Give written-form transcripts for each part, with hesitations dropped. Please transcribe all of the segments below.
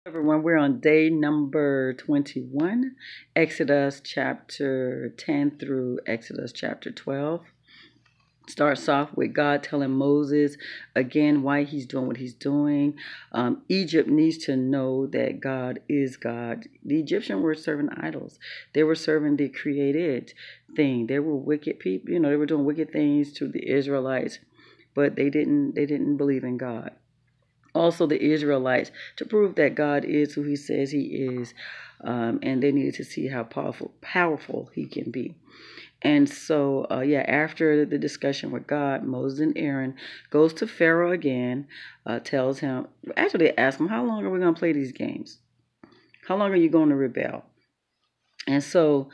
Everyone, we're on day number 21, Exodus chapter 10 through Exodus chapter 12. Starts off with God telling Moses again why he's doing what he's doing. Egypt needs to know that God is God. The Egyptians were serving idols. They were serving the created thing. They were wicked people. They were doing wicked things to the Israelites, but they didn't believe in God. Also the Israelites, to prove that God is who he says he is, and they needed to see how powerful he can be. And so, after the discussion with God, Moses and Aaron goes to Pharaoh again, tells him, actually they ask him, how long are we going to play these games? How long are you going to rebel? And so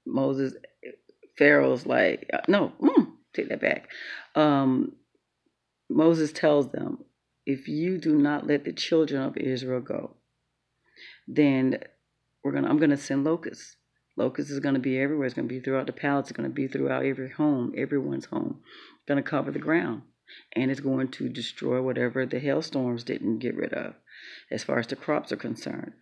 Moses, Pharaoh's like, no, take that back. Moses tells them, if you do not let the children of Israel go, then I'm gonna send locusts. Locusts is gonna be everywhere. It's gonna be throughout the palace. It's gonna be throughout every home, everyone's home. It's gonna cover the ground, and it's going to destroy whatever the hailstorms didn't get rid of, as far as the crops are concerned.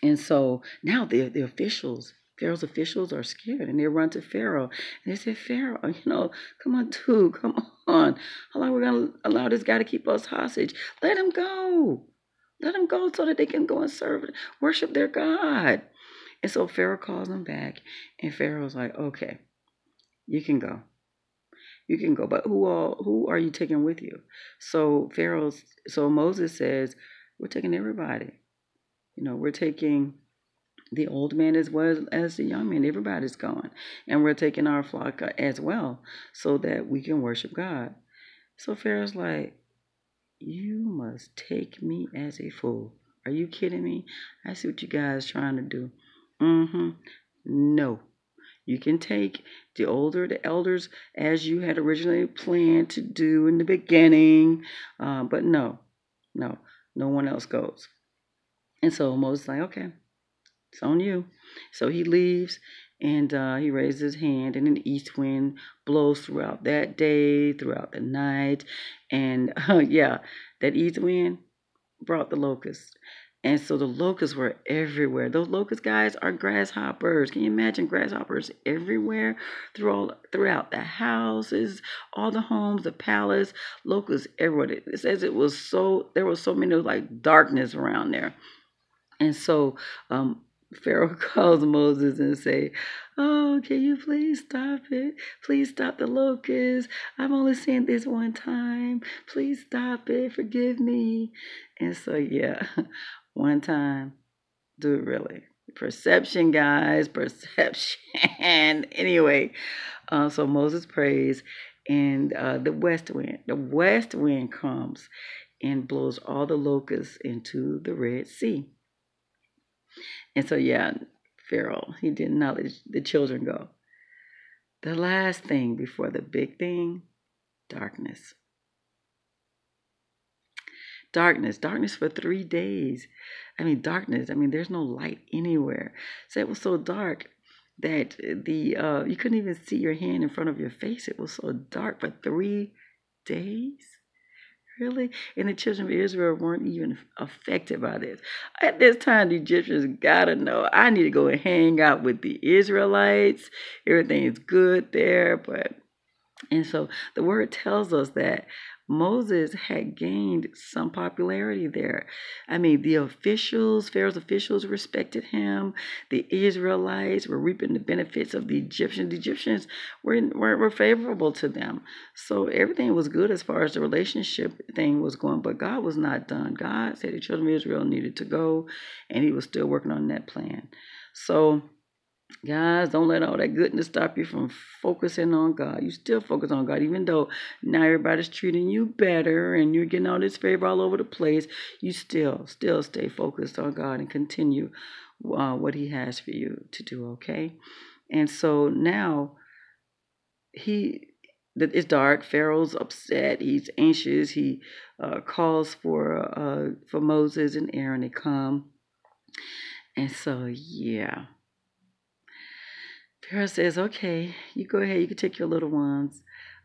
And so now the officials, Pharaoh's officials are scared, and they run to Pharaoh and they say, Pharaoh, come on, dude, come on. How long are we going to allow this guy to keep us hostage? Let him go. Let him go so that they can go and worship their God. And so Pharaoh calls them back, and Pharaoh's like, okay, you can go. You can go, but who are you taking with you? So Moses says, we're taking everybody. We're taking the old man as well as the young man. Everybody's going. And we're taking our flock as well so that we can worship God. So Pharaoh's like, you must take me as a fool. Are you kidding me? I see what you guys trying to do. No. You can take the elders as you had originally planned to do in the beginning. But no one else goes. And so Moses is like, okay, it's on you. So he leaves, and he raises his hand, and an east wind blows throughout that day, throughout the night. And that east wind brought the locusts. And so the locusts were everywhere. Those locust guys are grasshoppers. Can you imagine grasshoppers everywhere throughout the houses, all the homes, the palace, locusts everywhere. It says there was so many, like darkness around there. And so Pharaoh calls Moses and say, oh, can you please stop it? Please stop the locusts. I've only seen this one time. Please stop it. Forgive me. And so, one time, do it really. Perception, guys, perception. Anyway, so Moses prays, and the west wind comes and blows all the locusts into the Red Sea. And so, Pharaoh, he didn't let the children go. The last thing before the big thing, darkness. Darkness for 3 days. Darkness. There's no light anywhere. So it was so dark that you couldn't even see your hand in front of your face. It was so dark for 3 days. Really? And the children of Israel weren't even affected by this. At this time, the Egyptians gotta know, I need to go and hang out with the Israelites. Everything is good there. And so the word tells us that Moses had gained some popularity there. Pharaoh's officials respected him. The Israelites were reaping the benefits of the Egyptians. The Egyptians were favorable to them. So everything was good as far as the relationship thing was going, but God was not done. God said the children of Israel needed to go, and he was still working on that plan. So guys, don't let all that goodness stop you from focusing on God. You still focus on God, even though now everybody's treating you better and you're getting all this favor all over the place. You still stay focused on God and continue what he has for you to do, okay? And so now it's dark. Pharaoh's upset. He's anxious. He calls for Moses and Aaron to come. And so, Pharaoh says, okay, you go ahead. You can take your little ones.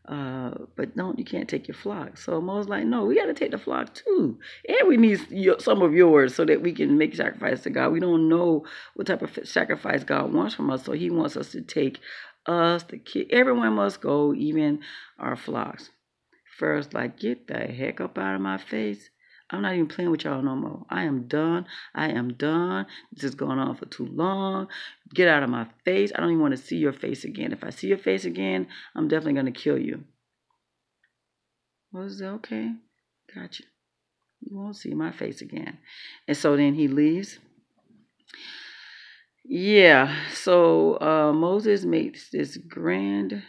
But you can't take your flock. So Moses like, no, we got to take the flock too. And we need some of yours so that we can make sacrifice to God. We don't know what type of sacrifice God wants from us. So he wants us to take us, the kid, everyone must go, even our flocks. Pharaoh's like, get the heck up out of my face. I'm not even playing with y'all no more. I am done. I am done. This has gone on for too long. Get out of my face. I don't even want to see your face again. If I see your face again, I'm definitely going to kill you. Moses said, okay, gotcha. You won't see my face again. And so then he leaves. Yeah, so Moses makes this grand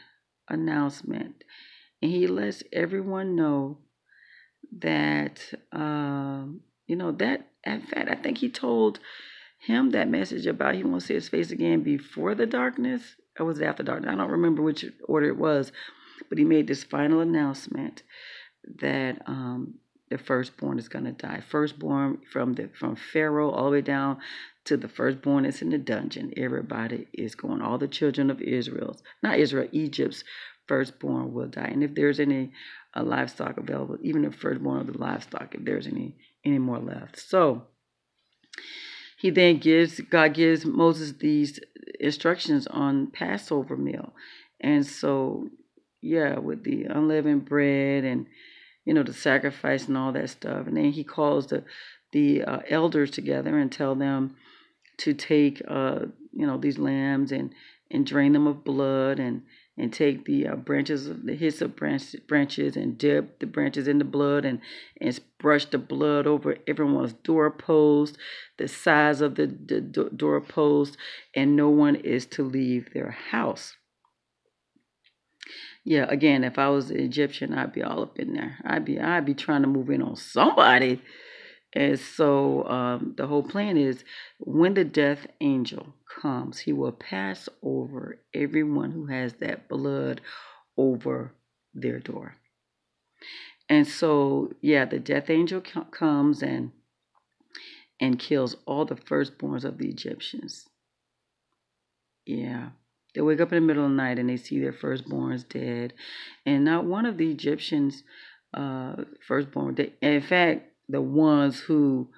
announcement, and he lets everyone know that, that, in fact, I think he told him that message about he won't see his face again before the darkness, or was it after darkness? I don't remember which order it was, but he made this final announcement that the firstborn is going to die. Firstborn from Pharaoh all the way down to the firstborn that's in the dungeon. Everybody is going. All the children of Egypt's firstborn will die. And if there's any livestock available, even the firstborn of the livestock, if there's any more left. So God gives Moses these instructions on Passover meal. And so, yeah, with the unleavened bread and, the sacrifice and all that stuff. And then he calls the elders together and tell them to take, these lambs and drain them of blood and take the branches of the hyssop branches and dip the branches in the blood and brush the blood over everyone's doorpost, the size of the doorpost, and no one is to leave their house. Yeah, again, if I was an Egyptian, I'd be all up in there. I'd be trying to move in on somebody. And so the whole plan is when the death angel comes, he will pass over everyone who has that blood over their door. And so, yeah, the death angel comes and kills all the firstborns of the Egyptians. Yeah. They wake up in the middle of the night and they see their firstborns dead. And not one of the Egyptians' firstborn, in fact, the ones who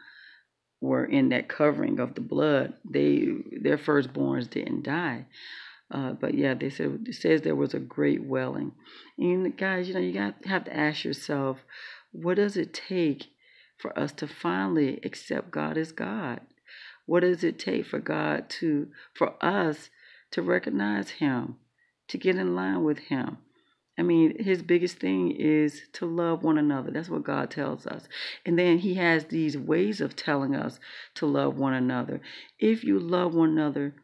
were in that covering of the blood, their firstborns didn't die. But yeah, it says there was a great wailing. And guys, you have to ask yourself, what does it take for us to finally accept God as God? What does it take for us to recognize him, to get in line with him? I mean, his biggest thing is to love one another. That's what God tells us. And then he has these ways of telling us to love one another. If you love one another,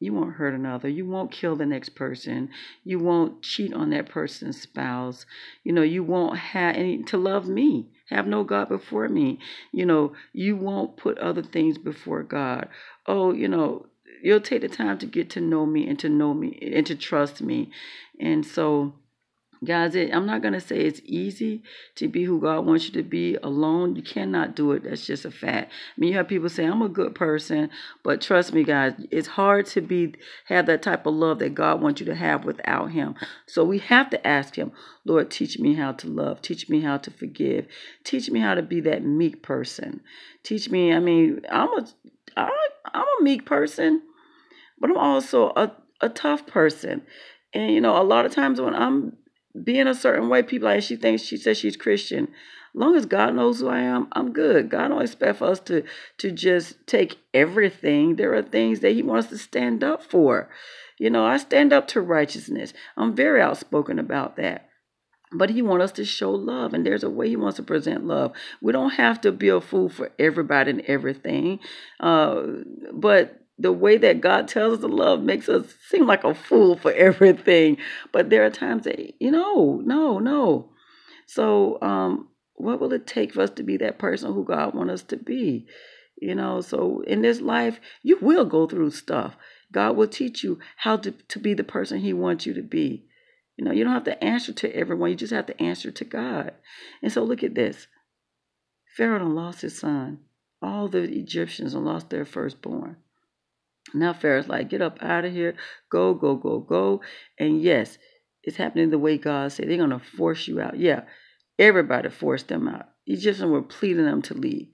you won't hurt another. You won't kill the next person. You won't cheat on that person's spouse. You won't have any to love me. Have no God before me. You won't put other things before God. Oh, you'll take the time to get to know me and to trust me. And so, guys, I'm not going to say it's easy to be who God wants you to be alone. You cannot do it. That's just a fact. I mean, you have people say, I'm a good person, but trust me, guys, it's hard to have that type of love that God wants you to have without him. So we have to ask him, Lord, teach me how to love. Teach me how to forgive. Teach me how to be that meek person. Teach me, I mean, I'm a meek person, but I'm also a tough person. And, a lot of times when I'm being a certain way, people like, she says she's Christian. As long as God knows who I am, I'm good. God don't expect for us to just take everything. There are things that he wants us to stand up for. I stand up to righteousness. I'm very outspoken about that. But he wants us to show love, and there's a way he wants to present love. We don't have to be a fool for everybody and everything. But the way that God tells us to love makes us seem like a fool for everything. But there are times that, no. So what will it take for us to be that person who God wants us to be? So in this life, you will go through stuff. God will teach you how to be the person he wants you to be. You don't have to answer to everyone. You just have to answer to God. And so look at this. Pharaoh done lost his son. All the Egyptians done lost their firstborn. Now Pharaoh's like, get up out of here. Go. And yes, it's happening the way God said. They're going to force you out. Yeah, everybody forced them out. Egyptians were pleading them to leave.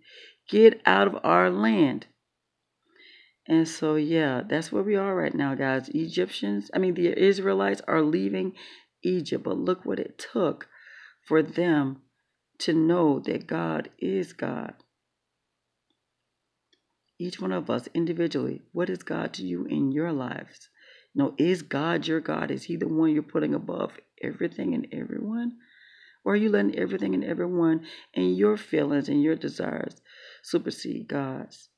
Get out of our land. And so, yeah, that's where we are right now, guys. The Israelites are leaving Egypt. But look what it took for them to know that God is God. Each one of us individually, what is God to you in your lives? Is God your God? Is he the one you're putting above everything and everyone? Or are you letting everything and everyone and your feelings and your desires supersede God's?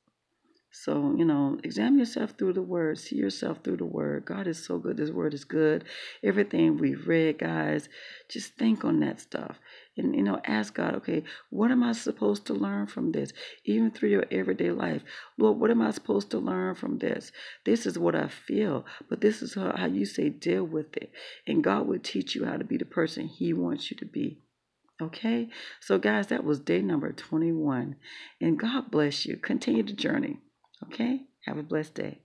So, examine yourself through the word. See yourself through the word. God is so good. This word is good. Everything we've read, guys, just think on that stuff. And, ask God, okay, what am I supposed to learn from this? Even through your everyday life. Lord, what am I supposed to learn from this? This is what I feel, but this is how you say deal with it. And God will teach you how to be the person he wants you to be. Okay? So, guys, that was day number 21. And God bless you. Continue the journey. Okay? Have a blessed day.